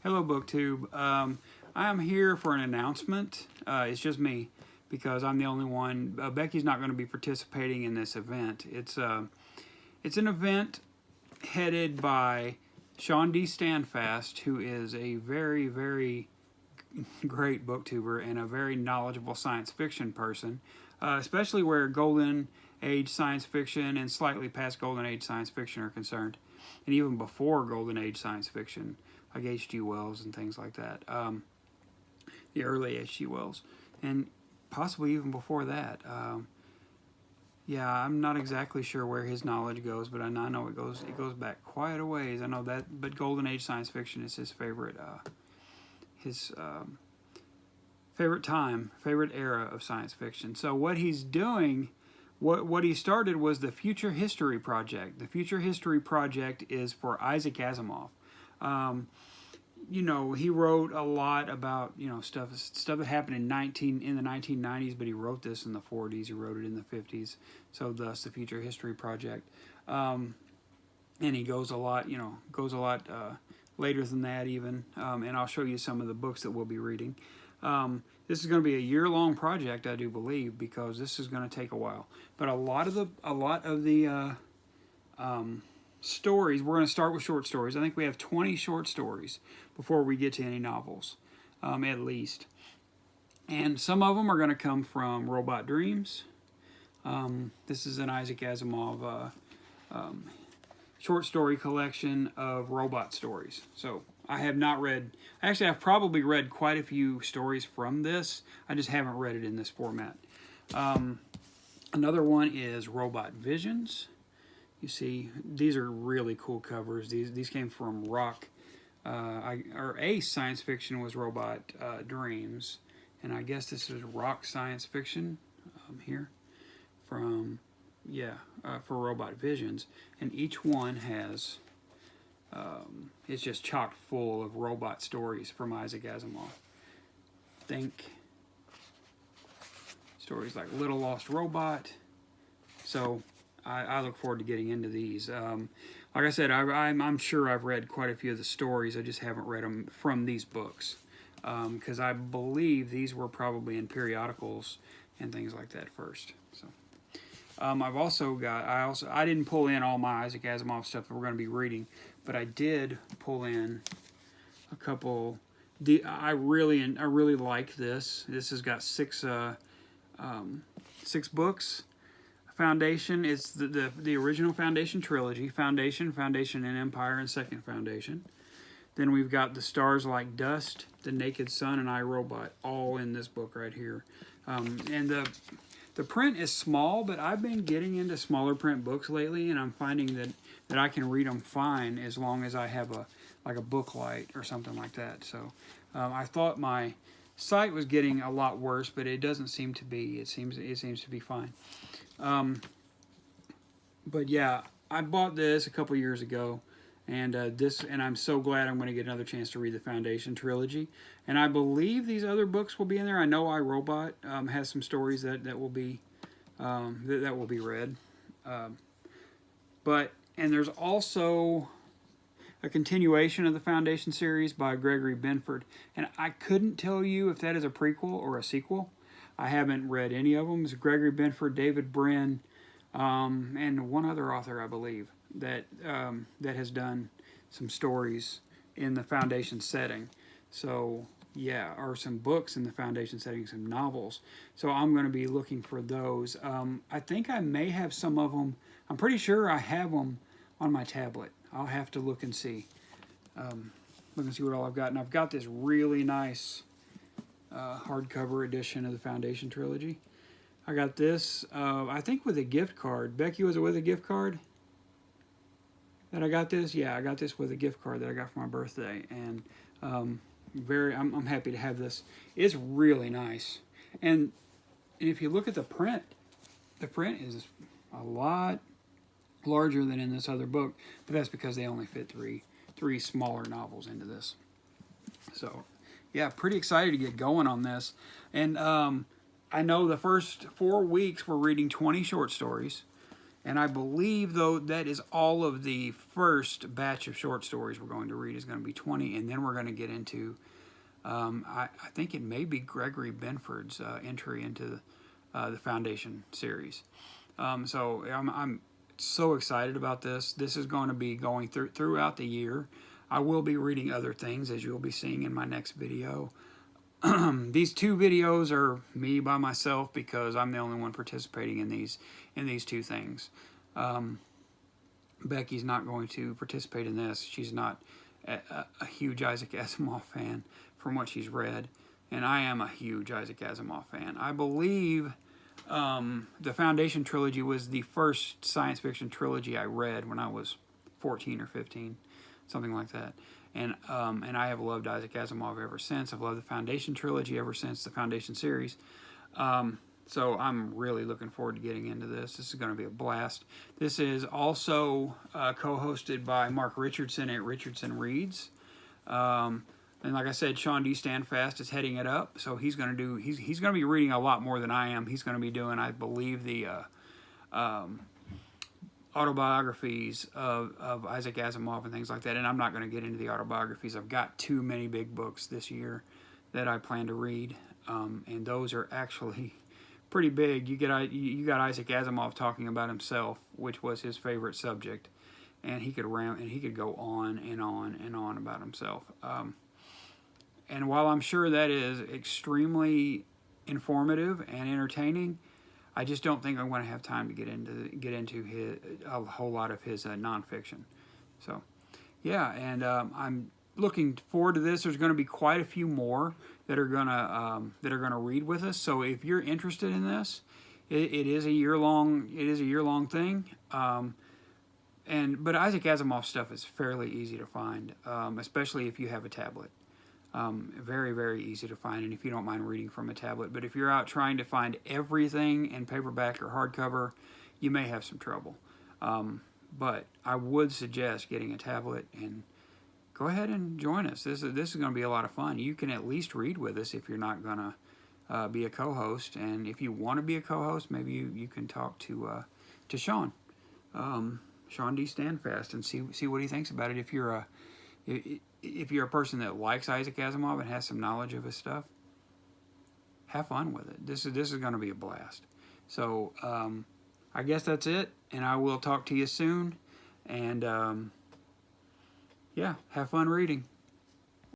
Hello, BookTube. I am here for an announcement. It's just me because I'm the only one. Becky's not going to be participating in this event. It's an event headed by Shawn D Standfast, who is a very, very great booktuber and a very knowledgeable science fiction person, especially where Golden Age science fiction and slightly past Golden Age science fiction are concerned, and even before Golden Age science fiction, like H.G. Wells and things like that, the early H.G. Wells, and possibly even before that. Yeah, I'm not exactly sure where his knowledge goes, but I know it goes back quite a ways. I know that, but Golden Age science fiction is his favorite favorite era of science fiction. So what he's doing, what he started was the Future History Project. The Future History Project is for Isaac Asimov. You know, he wrote a lot about, you know, stuff that happened in the 1990s, but he wrote this in the 40s. He wrote it in the 50s. So thus the Future History Project. And he goes a lot, later than that even. And I'll show you some of the books that we'll be reading. This is going to be a year-long project, I do believe, because this is going to take a while. But a lot of the stories, we're going to start with short stories. I think we have 20 short stories before we get to any novels, at least. And some of them are going to come from Robot Dreams. This is an Isaac Asimov short story collection of robot stories. So I have not read, actually I've probably read quite a few stories from this. I just haven't read it in this format. Another one is Robot Visions. You see, these are really cool covers. These came from Rock, or Ace Science Fiction was Robot Dreams, and I guess this is Rock Science Fiction here from, for Robot Visions, and each one has, it's just chock full of robot stories from Isaac Asimov. Think stories like Little Lost Robot. So I look forward to getting into these. Like I said, I'm sure I've read quite a few of the stories. I just haven't read them from these books, because I believe these were probably in periodicals and things like that first. So I've also got, I didn't pull in all my Isaac Asimov stuff that we're going to be reading, but I did pull in a couple. I really like this. This has got six books. Foundation is the original Foundation trilogy. Foundation and Empire, and Second Foundation. Then we've got The Stars Like Dust, The Naked Sun, and I, Robot, all in this book right here. And the print is small, but I've been getting into smaller print books lately, and I'm finding that I can read them fine as long as I have a book light or something like that. So I thought my sight was getting a lot worse, but it doesn't seem to be. It seems to be fine. But yeah, I bought this a couple years ago, and I'm so glad I'm going to get another chance to read the Foundation trilogy. And I believe these other books will be in there. I know I, Robot has some stories that will be that will be read. And there's also a continuation of the Foundation series by Gregory Benford, and I couldn't tell you if that is a prequel or a sequel. I haven't read any of them. It's Gregory Benford, David Brin, and one other author, I believe, that has done some stories in the Foundation setting. So yeah, or some books in the Foundation setting, some novels. So I'm going to be looking for those. I think I may have some of them. I'm pretty sure I have them on my tablet. I'll have to look and see. Look and see what all I've got. And I've got this really nice hardcover edition of the Foundation trilogy. I got this, I think, with a gift card. Becky, was it with a gift card that I got this? Yeah, I got this with a gift card that I got for my birthday, and I'm happy to have this. It's really nice, and if you look at the print is a lot larger than in this other book, but that's because they only fit three smaller novels into this. So yeah, pretty excited to get going on this. And I know the first 4 weeks we're reading 20 short stories, And I believe, though, that is all of the first batch of short stories we're going to read is going to be 20, and then we're going to get into, I think it may be Gregory Benford's entry into the Foundation series. So I'm so excited about this. This is going to be going throughout the year. I will be reading other things, as you'll be seeing in my next video. These 2 videos are me by myself because I'm the only one participating in these 2 things. Becky's not going to participate in this. She's not a huge Isaac Asimov fan from what she's read, and I am a huge Isaac Asimov fan. I believe the Foundation trilogy was the first science fiction trilogy I read when I was 14 or 15, something like that. And I have loved Isaac Asimov ever since. I've loved the Foundation trilogy ever since the Foundation series. So I'm really looking forward to getting into this. This is going to be a blast. This is also co-hosted by Mark Richardson at Richardson Reads. And like I said, Shawn D Standfast is heading it up. So he's going to be reading a lot more than I am. He's going to be doing, I believe, the autobiographies of Isaac Asimov and things like that, and I'm not going to get into the autobiographies. I've got too many big books this year that I plan to read, and those are actually pretty big. You got Isaac Asimov talking about himself, which was his favorite subject, and he could go on and on and on about himself. And while I'm sure that is extremely informative and entertaining, I just don't think I'm going to have time to get into a whole lot of his nonfiction. So, yeah, and I'm looking forward to this. There's going to be quite a few more that are gonna read with us. So if you're interested in this, it is a year-long thing. But Isaac Asimov stuff is fairly easy to find, especially if you have a tablet. Very, very easy to find, and if you don't mind reading from a tablet. But if you're out trying to find everything in paperback or hardcover, you may have some trouble. But I would suggest getting a tablet and go ahead and join us. This is going to be a lot of fun. You can at least read with us if you're not going to be a co-host. And if you want to be a co-host, maybe you can talk to Shawn, Shawn D Standfast, and see what he thinks about it. If you're a person that likes Isaac Asimov and has some knowledge of his stuff, have fun with it. This is going to be a blast. So I guess that's it, and I will talk to you soon. And yeah, have fun reading.